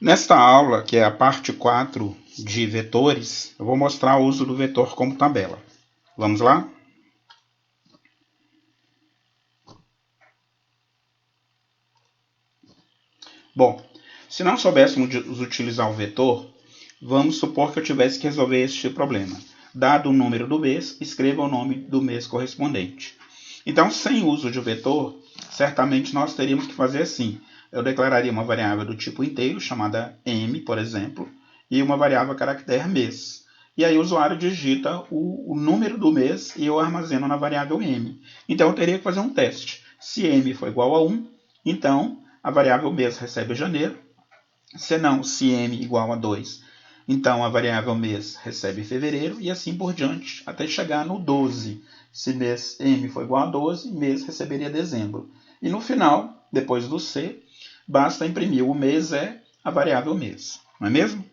Nesta aula, que é a parte 4 de vetores, eu vou mostrar o uso do vetor como tabela. Vamos lá? Bom, se não soubéssemos utilizar o vetor, vamos supor que eu tivesse que resolver este problema. Dado o número do mês, escreva o nome do mês correspondente. Então, sem uso de vetor, certamente nós teríamos que fazer assim. Eu declararia uma variável do tipo inteiro, chamada m, por exemplo, e uma variável caractere mês. E aí o usuário digita o número do mês e eu armazeno na variável m. Então eu teria que fazer um teste. Se m for igual a 1, então a variável mês recebe janeiro. Se não, se m igual a 2, então a variável mês recebe fevereiro e assim por diante, até chegar no 12. Se mês m for igual a 12, mês receberia dezembro. E no final, depois do C, basta imprimir o mês é a variável mês, não é mesmo?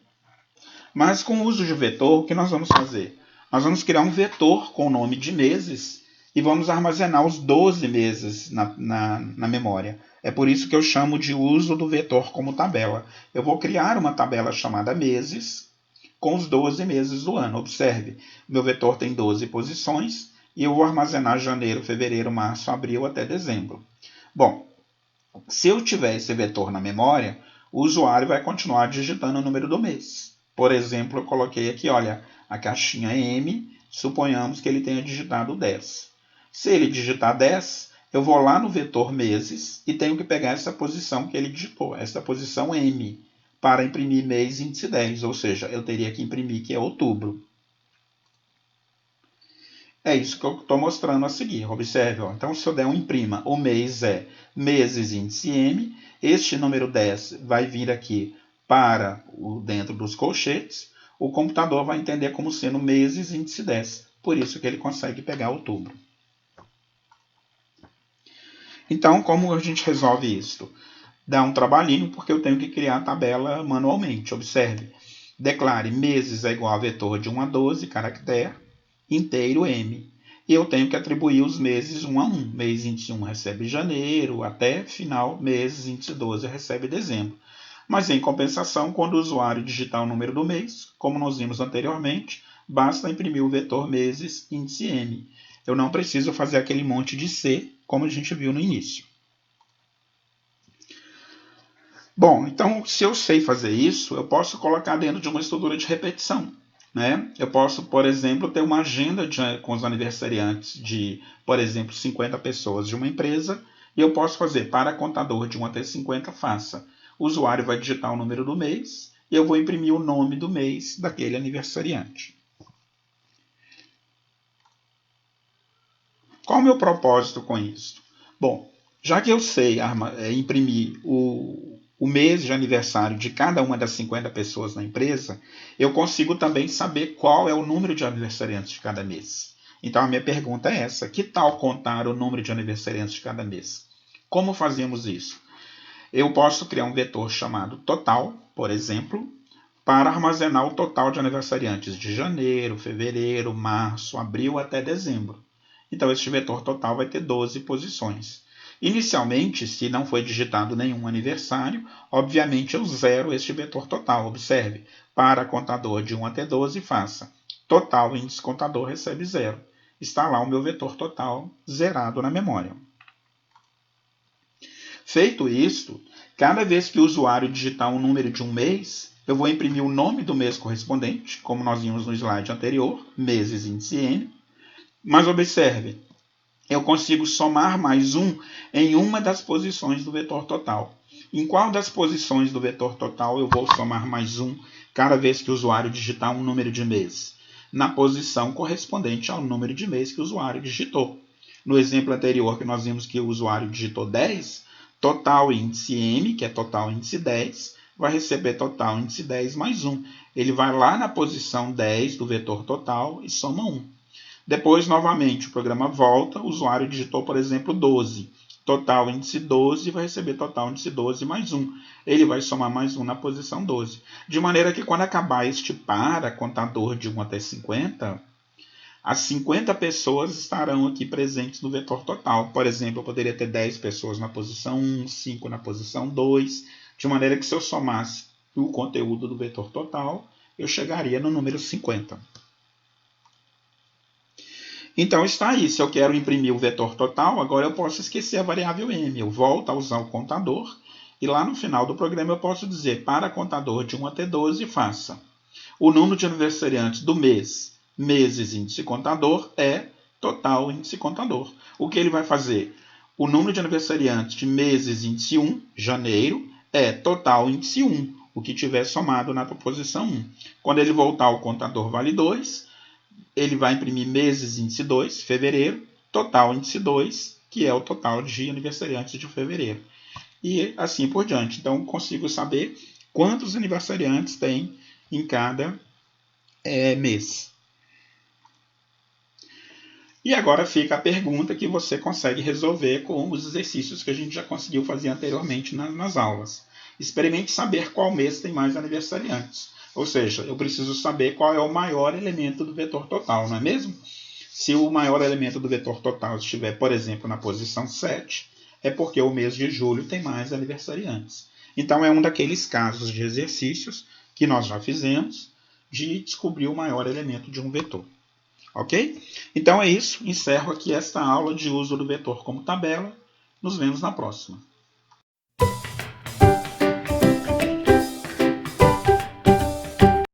Mas com o uso de vetor, o que nós vamos fazer? Nós vamos criar um vetor com o nome de meses e vamos armazenar os 12 meses na memória. É por isso que eu chamo de uso do vetor como tabela. Eu vou criar uma tabela chamada meses com os 12 meses do ano. Observe, meu vetor tem 12 posições e eu vou armazenar janeiro, fevereiro, março, abril até dezembro. Bom, se eu tiver esse vetor na memória, o usuário vai continuar digitando o número do mês. Por exemplo, eu coloquei aqui, olha, a caixinha M, suponhamos que ele tenha digitado 10. Se ele digitar 10, eu vou lá no vetor meses e tenho que pegar essa posição que ele digitou, essa posição M, para imprimir mês índice 10, ou seja, eu teria que imprimir que é outubro. É isso que eu estou mostrando a seguir. Observe, ó. Então, se eu der um imprima, o mês é meses índice M. Este número 10 vai vir aqui para o dentro dos colchetes. O computador vai entender como sendo meses índice 10. Por isso que ele consegue pegar outubro. Então, como a gente resolve isso? Dá um trabalhinho, porque eu tenho que criar a tabela manualmente. Observe. Declare meses é igual a vetor de 1 a 12, caractere, inteiro M. E eu tenho que atribuir os meses 1 a 1. Mês índice 1 recebe janeiro, até final, meses índice 12 recebe dezembro. Mas em compensação, quando o usuário digitar o número do mês, como nós vimos anteriormente, basta imprimir o vetor meses índice M. Eu não preciso fazer aquele monte de C, como a gente viu no início. Bom, então se eu sei fazer isso, eu posso colocar dentro de uma estrutura de repetição. Né? Eu posso, por exemplo, ter uma agenda com os aniversariantes de, por exemplo, 50 pessoas de uma empresa, e eu posso fazer para contador de 1 até 50, faça. O usuário vai digitar o número do mês e eu vou imprimir o nome do mês daquele aniversariante. Qual o meu propósito com isso? Bom, já que eu sei imprimir o mês de aniversário de cada uma das 50 pessoas na empresa, eu consigo também saber qual é o número de aniversariantes de cada mês. Então a minha pergunta é essa: que tal contar o número de aniversariantes de cada mês? Como fazemos isso? Eu posso criar um vetor chamado total, por exemplo, para armazenar o total de aniversariantes de janeiro, fevereiro, março, abril até dezembro. Então, este vetor total vai ter 12 posições. Inicialmente, se não foi digitado nenhum aniversário, obviamente eu zero este vetor total. Observe, para contador de 1 até 12, faça total índice contador recebe 0. Está lá o meu vetor total zerado na memória. Feito isto, cada vez que o usuário digitar um número de um mês, eu vou imprimir o nome do mês correspondente, como nós vimos no slide anterior, meses índice N. Mas observe, eu consigo somar mais um em uma das posições do vetor total. Em qual das posições do vetor total eu vou somar mais um cada vez que o usuário digitar um número de mês? Na posição correspondente ao número de mês que o usuário digitou. No exemplo anterior que nós vimos que o usuário digitou 10, total índice M, que é total índice 10, vai receber total índice 10 mais 1. Ele vai lá na posição 10 do vetor total e soma 1. Depois, novamente, o programa volta, o usuário digitou, por exemplo, 12. Total índice 12 vai receber total índice 12 mais 1. Ele vai somar mais 1 na posição 12. De maneira que quando acabar este para contador de 1 até 50, as 50 pessoas estarão aqui presentes no vetor total. Por exemplo, eu poderia ter 10 pessoas na posição 1, 5 na posição 2, de maneira que se eu somasse o conteúdo do vetor total, eu chegaria no número 50. Então está aí, se eu quero imprimir o vetor total, agora eu posso esquecer a variável m. Eu volto a usar o contador e lá no final do programa eu posso dizer para contador de 1 até 12, faça o número de aniversariantes do mês, meses índice contador, é total índice contador. O que ele vai fazer? O número de aniversariantes de meses índice 1, janeiro, é total índice 1, o que tiver somado na posição 1. Quando ele voltar ao contador vale 2, ele vai imprimir meses índice 2, fevereiro, total índice 2, que é o total de aniversariantes de fevereiro. E assim por diante. Então, consigo saber quantos aniversariantes tem em cada mês. E agora fica a pergunta que você consegue resolver com os exercícios que a gente já conseguiu fazer anteriormente nas aulas. Experimente saber qual mês tem mais aniversariantes. Ou seja, eu preciso saber qual é o maior elemento do vetor total, não é mesmo? Se o maior elemento do vetor total estiver, por exemplo, na posição 7, é porque o mês de julho tem mais aniversariantes. Então, é um daqueles casos de exercícios que nós já fizemos de descobrir o maior elemento de um vetor. Ok? Então é isso. Encerro aqui esta aula de uso do vetor como tabela. Nos vemos na próxima.